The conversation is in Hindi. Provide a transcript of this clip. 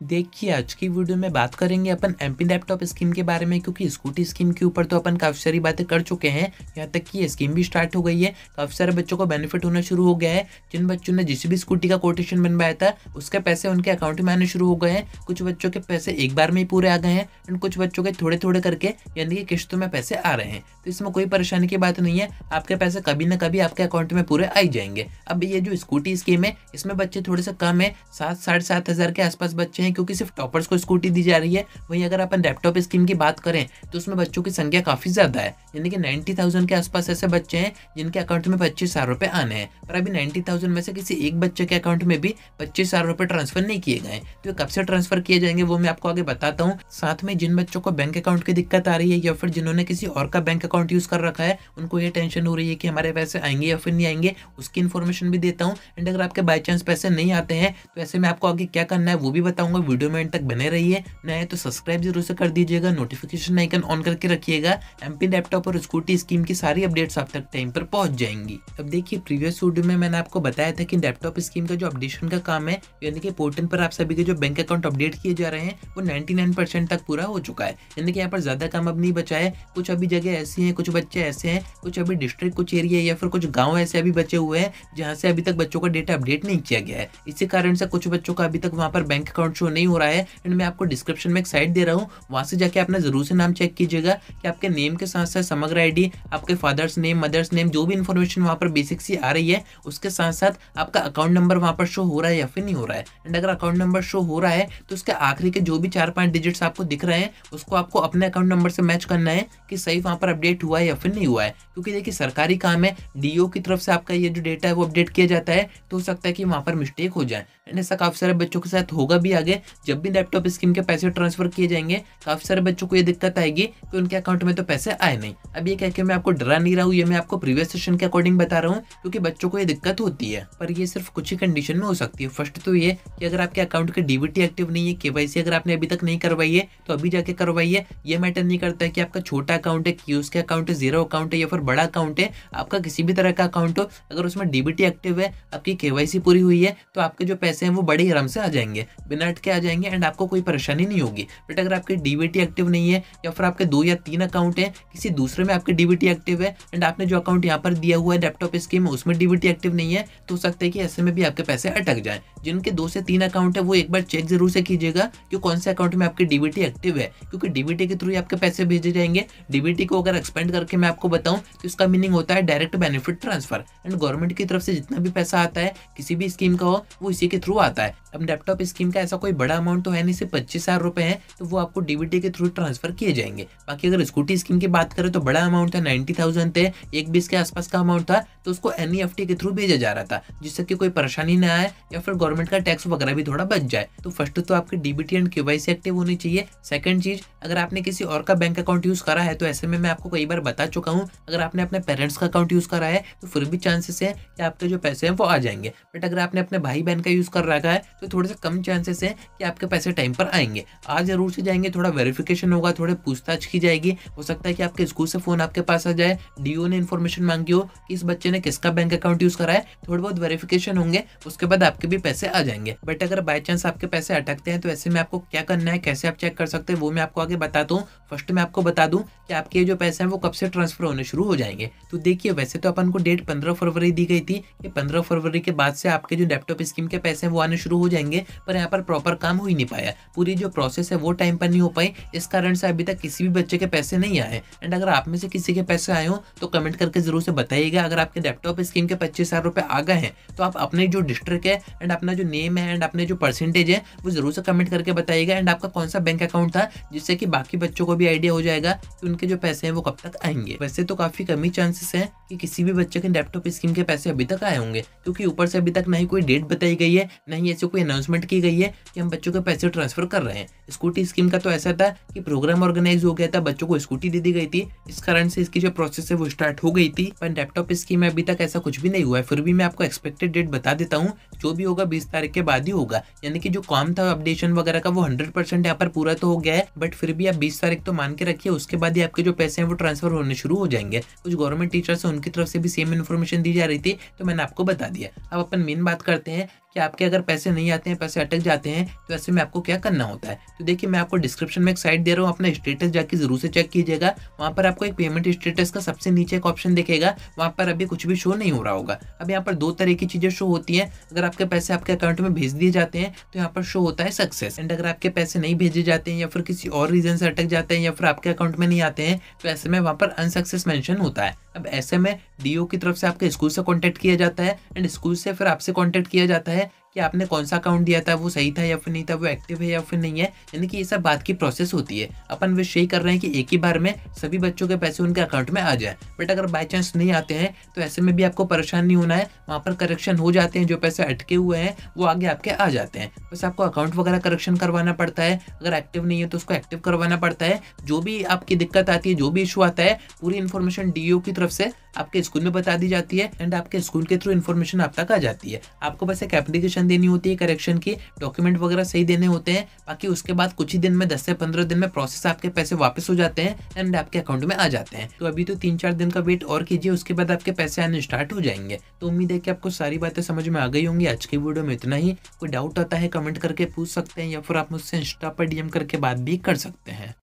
देखिए, आज की वीडियो में बात करेंगे अपन एमपी लैपटॉप स्कीम के बारे में, क्योंकि स्कूटी स्कीम के ऊपर तो अपन काफ़ी सारी बातें कर चुके हैं। यहाँ तक कि ये स्कीम भी स्टार्ट हो गई है, काफ़ी सारे बच्चों को बेनिफिट होना शुरू हो गया है। जिन बच्चों ने जिस भी स्कूटी का कोटेशन बनवाया था उसके पैसे उनके अकाउंट में आने शुरू हो गए हैं। कुछ बच्चों के पैसे एक बार में ही पूरे आ गए हैं एंड कुछ बच्चों के थोड़े थोड़े करके यानी कि किश्तों में पैसे आ रहे हैं। तो इसमें कोई परेशानी की बात नहीं है, आपके पैसे कभी ना कभी आपके अकाउंट में पूरे आ ही जाएंगे। अब ये जो स्कूटी स्कीम है इसमें बच्चे थोड़े से कम है, 7-7.5 हज़ार के आसपास बच्चे हैं, क्योंकि सिर्फ टॉपर्स को स्कूटी दी जा रही है। वहीं अगर अपन लैपटॉप स्कीम की बात करें तो उसमें बच्चों की संख्या काफी ज्यादा है, यानी कि 90,000 के आसपास ऐसे बच्चे हैं जिनके अकाउंट में 25,000 रुपए आने हैं। पर अभी 90,000 में से किसी एक बच्चे के अकाउंट में भी 25,000 रुपए ट्रांसफर नहीं किए गए। तो ये कब से ट्रांसफर किए जाएंगे वो मैं आपको आगे बताता हूँ। साथ में जिन बच्चों को बैंक अकाउंट की दिक्कत आ रही है या फिर जिन्होंने किसी और का बैंक अकाउंट यूज कर रखा है, उनको ये टेंशन हो रही है कि हमारे पैसे आएंगे या फिर नहीं आएंगे, उसकी इन्फॉर्मेशन भी देता हूँ। एंड अगर आपके बाई चांस पैसे नहीं आते हैं तो ऐसे में आपको आगे क्या करना है वो भी बताऊंगा। वीडियो में एंड तक बने रहिए। नए तो सब्सक्राइब जरूर से कर दीजिएगा, नोटिफिकेशन आइकन ऑन करके रखिएगा। एमपी लैपटॉप और स्कूटी स्कीम की सारी अपडेट्स आप तक टाइम पर पहुंच जाएंगी। अब देखिए, प्रीवियस वीडियो में मैंने आपको बताया था कि लैपटॉप स्कीम का जो अपडेशन का काम है, यानी कि पोर्टल पर आप सभी के जो बैंक अकाउंट अपडेट किए जा रहे हैं वो 99% तक पूरा हो चुका है। यानी कि यहाँ पर ज्यादा काम अब नहीं बचा है। कुछ अभी जगह ऐसी हैं, कुछ बच्चे ऐसे हैं, कुछ अभी डिस्ट्रिक्ट, कुछ एरिया या फिर कुछ गाँव ऐसे अभी बचे हुए हैं जहाँ से अभी तक बच्चों का डेटा अपडेट नहीं किया गया है। इसी कारण से कुछ बच्चों का अभी तक वहाँ पर बैंक अकाउंट शो नहीं हो रहा है। एंड मैं आपको डिस्क्रिप्शन में एक साइट दे रहा हूँ, वहां से जाके अपना जरूर से नाम चेक कीजिएगा कि आपके नेम के साथ साथ समग्र आईडी, आपके फादर्स नेम, मदर्स नेम, जो भी इन्फॉर्मेशन वहां पर बेसिक सी आ रही है उसके साथ साथ आपका अकाउंट नंबर वहां पर शो हो रहा है या फिर नहीं हो रहा है। एंड अगर अकाउंट नंबर शो हो रहा है तो उसके आखिरी के जो भी 4-5 डिजिट्स आपको दिख रहे हैं उसको आपको अपने अकाउंट नंबर से मैच करना है कि सही वहां पर अपडेट हुआ है या फिर नहीं हुआ है। क्योंकि देखिए, सरकारी काम है, डीओ की तरफ से आपका ये जो डेटा है वो अपडेट किया जाता है, तो हो सकता है कि वहां पर मिस्टेक हो जाए। एंड ऐसा काफी सारे बच्चों के साथ होगा भी। आगे जब भी लैपटॉप स्कीम के पैसे ट्रांसफर किए जाएंगे काफी सारे बच्चों को ये दिक्कत आएगी कि उनके अकाउंट में तो पैसे आए नहीं। अब ये कह के मैं आपको डरा नहीं रहा हूँ, ये मैं आपको प्रीवियस सेशन के अकॉर्डिंग बता रहा हूँ, क्योंकि बच्चों को ये दिक्कत होती है। पर ये सिर्फ कुछ ही कंडीशन में हो सकती है। फर्स्ट तो ये कि अगर आपके अकाउंट के डीबीटी एक्टिव नहीं है, केवाईसी अगर आपने अभी तक नहीं करवाई है तो अभी जाके करवाइए। ये मैटर नहीं करता है कि आपका छोटा अकाउंट है, कियोस्क अकाउंट है, जीरो अकाउंट है या फिर बड़ा अकाउंट है, आपका किसी भी तरह का अकाउंट हो, अगर उसमें डीबीटी एक्टिव है, आपकी केवाईसी पूरी हुई है, तो आपके जो पैसे हैं वो बड़े आराम से आ जाएंगे, बिना अटके आ जाएंगे एंड आपको कोई परेशानी नहीं होगी। बट अगर आपकी डीबीटी एक्टिव नहीं है या फिर आपके 2 या 3 अकाउंट है, किसी दूसरे में आपके डीबीटी एक्टिव है एंड आपने जो अकाउंट यहाँ पर दिया हुआ है लैपटॉप स्कीम में उसमें डीबीटी एक्टिव नहीं है, तो हो सकता है कि ऐसे में भी आपके पैसे अटक जाए। जिनके 2 से 3 अकाउंट है वो एक बार चेक जरूर से कीजिएगा कि कौन से अकाउंट में आपकी डीबीटी एक्टिव है, क्योंकि डीबीटी के थ्रू ही आपके पैसे भेजे जाएंगे। डीबीटी को अगर एक्सपेंड करके मैं आपको बताऊं तो इसका मीनिंग होता है direct benefit transfer. And government की तरफ से जितना भी पैसा आता है किसी भी स्कीम का हो वो इसी के थ्रू आता है। अब लैपटॉप स्कीम का ऐसा कोई बड़ा अमाउंट तो है नहीं, सिर्फ 25,000 रुपए है, तो वो आपको डीबीटी के थ्रू ट्रांसफर किए जाएंगे। बाकी अगर स्कूटी स्कीम की बात करें तो बड़ा अमाउंट था, 90,000 थे, 1-20 के आसपास का अमाउंट था, तो उसको एनईएफटी के थ्रू भेजा जा रहा था, जिससे कि कोई परेशानी ना आए या फिर गवर्नमेंट का टैक्स वगैरह भी थोड़ा बच जाए। तो फर्स्ट तो आपकी डीबीटी एंड केवाईसी एक्टिव होनी चाहिए। सेकंड चीज, अगर आपने किसी और का बैंक अकाउंट यूज करा है तो ऐसे में मैं आपको कई बार बता चुका हूँ, अगर आपने अपने पेरेंट्स का अकाउंट यूज करा है तो फिर भी चांसेस है कि आपके जो पैसे हैं वो आ जाएंगे। बट अगर आपने अपने भाई बहन का यूज कर रखा है तो थोड़े से कम चांसेस है कि आपके पैसे टाइम पर आएंगे। आज जरूर से जाएंगे, थोड़ा वेरिफिकेशन होगा, थोड़े पूछताछ की जाएगी। हो सकता है कि आपके स्कूल से फोन आपके पास आ जाए, डीओ ने इन्फॉर्मेशन मांगी हो कि इस बच्चे ने किसका बैंक अकाउंट यूज करा है, थोड़े बहुत वेरिफिकेशन होंगे, उसके बाद आपके भी पैसे आ जाएंगे। बट अगर बाय चांस आपके पैसे अटकते हैं तो ऐसे में आपको क्या करना है, कैसे आप चेक कर सकते हैं वो मैं आपको आगे बताता हूँ। फर्स्ट मैं आपको बता दूं कि आपके जो पैसे हैं वो कब से ट्रांसफर होने शुरू हो जाएंगे। तो देखिए, वैसे तो अपन को डेट 15 फरवरी दी गई थी कि 15 फरवरी के बाद से आपके जो लैपटॉप स्कीम के पैसे हैं वो आने शुरू हो जाएंगे, पर यहाँ पर प्रॉपर काम हो ही नहीं पाया। पूरी जो प्रोसेस है वो टाइम पर नहीं हो पाई, इस कारण से अभी तक किसी भी बच्चे के पैसे नहीं आए। एंड अगर आप में से किसी के पैसे आए हो तो कमेंट करके जरूर से बताइएगा। अगर आपके लैपटॉप स्कीम के 25,000 रुपए आ गए हैं तो आप अपने जो डिस्ट्रिक्ट है एंड अपना जो नेम है एंड अपने जो परसेंटेज है वो जरूर से कमेंट करके बताइएगा। एंड आपका कौन सा बैंक अकाउंट था, जिससे कि बाकी बच्चों को भी आइडिया हो जाएगा कि उनके जो पैसे हैं वो कब तक आएंगे। वैसे तो काफी कम ही चांसेस है कि किसी भी बच्चे के लैपटॉप स्कीम के पैसे अभी तक आए होंगे, क्योंकि ऊपर से अभी तक ना ही कोई डेट बताई गई है, ना ही ऐसे कोई अनाउंसमेंट की गई है कि हम बच्चों के पैसे ट्रांसफर कर रहे हैं। स्कूटी स्कीम का तो ऐसा था कि प्रोग्राम ऑर्गेनाइज हो गया था, बच्चों को स्कूटी दे दी गई थी, इस कारण से इसकी जो प्रोसेस है वो स्टार्ट हो गई थी। पर लैपटॉप स्कीम में अभी तक ऐसा कुछ भी नहीं हुआ है। फिर भी मैं आपको एक्सपेक्टेड डेट बता देता हूँ, जो भी होगा 20 तारीख के बाद ही होगा। यानी कि जो काम था अपडेशन वगैरह का वो 100% यहाँ पर पूरा तो हो गया है, बट फिर भी आप 20 तारीख तो मान के रखिए, उसके बाद ही आपके जो पैसे हैं वो ट्रांसफर होने शुरू हो जाएंगे। कुछ गवर्नमेंट टीचर्स है उनकी तरफ से भी सेम इन्फॉर्मेशन दी जा रही थी, तो मैंने आपको बता दिया। अब अपन मेन बात करते हैं कि आपके अगर पैसे नहीं आते हैं, पैसे अटक जाते हैं, तो ऐसे में आपको क्या करना होता है। तो देखिए मैं आपको डिस्क्रिप्शन में एक साइट दे रहा हूँ, अपना स्टेटस जाके जरूर से चेक कीजिएगा। वहाँ पर आपको एक पेमेंट स्टेटस का सबसे नीचे एक ऑप्शन दिखेगा, वहाँ पर अभी कुछ भी शो नहीं हो रहा होगा। अब यहाँ पर दो तरह की चीजें शो होती हैं। अगर आपके पैसे आपके अकाउंट में भेज दिए जाते हैं तो यहाँ पर शो होता है सक्सेस, एंड अगर आपके पैसे नहीं भेजे जाते हैं या फिर किसी और रीजन से अटक जाते हैं या फिर आपके अकाउंट में नहीं आते हैं, तो ऐसे में वहाँ पर अनसक्सेस मेंशन होता है। अब ऐसे में डीओ की तरफ से आपके स्कूल से कांटेक्ट किया जाता है, एंड स्कूल से फिर आपसे कांटेक्ट किया जाता है कि आपने कौन सा अकाउंट दिया था, वो सही था या फिर नहीं था, वो एक्टिव है या फिर नहीं है। यानी कि ये सब बात की प्रोसेस होती है। अपन विश यही कर रहे हैं कि एक ही बार में सभी बच्चों के पैसे उनके अकाउंट में आ जाए, बट अगर बाय चांस नहीं आते हैं तो ऐसे में भी आपको परेशान नहीं होना है। वहाँ पर करेक्शन हो जाते हैं, जो पैसे अटके हुए हैं वो आगे आपके आ जाते हैं। बस आपको अकाउंट वगैरह करेक्शन करवाना पड़ता है, अगर एक्टिव नहीं है तो उसको एक्टिव करवाना पड़ता है। जो भी आपकी दिक्कत आती है, जो भी इशू आता है, पूरी इन्फॉर्मेशन डीओ की तरफ से आपके स्कूल में बता दी जाती है, एंड आपके स्कूल के थ्रू इन्फॉर्मेशन आप तक आ जाती है। आपको बस एक एप्लीकेशन देनी होती है करेक्शन की, डॉक्यूमेंट वगैरह सही देने होते हैं। बाकी उसके बाद कुछ ही दिन में 10 से 15 दिन में प्रोसेस आपके पैसे वापस हो जाते हैं एंड आपके अकाउंट में आ जाते हैं। तो अभी तो 3-4 दिन का वेट और कीजिए, उसके बाद आपके पैसे आने स्टार्ट हो जाएंगे। तो उम्मीद है कि आपको सारी बातें समझ में आ गई होंगी। आज की वीडियो में इतना ही। कोई डाउट आता है कमेंट करके पूछ सकते हैं, या फिर आप मुझसे इंस्टा पर डीएम करके बात भी कर सकते हैं।